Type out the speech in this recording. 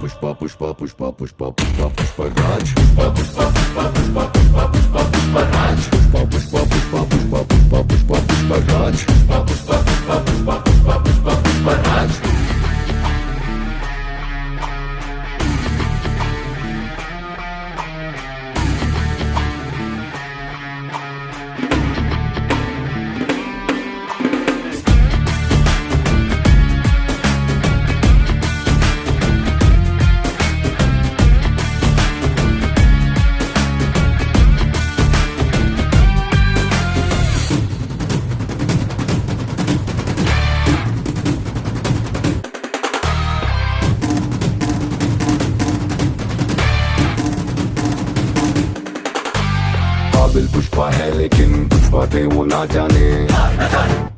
पुष्पा पुष्पा पुष्पा पुष्पा पुष्पा पुष्पराज पुष्पा पुष्पा पुष्पा पुष्पा पुष्पा पुष्पा पुष्पराज पुष्पा पुष्पा पुष्पा पुष्पा पुष्पा पुष्पा पुष्पराज पुष्पा पुष्पा पुष्पा पुष्पा पुष्पा पुष्पा पुष्पराज काबिल पुष्पा है लेकिन कुछ बातें वो ना जाने।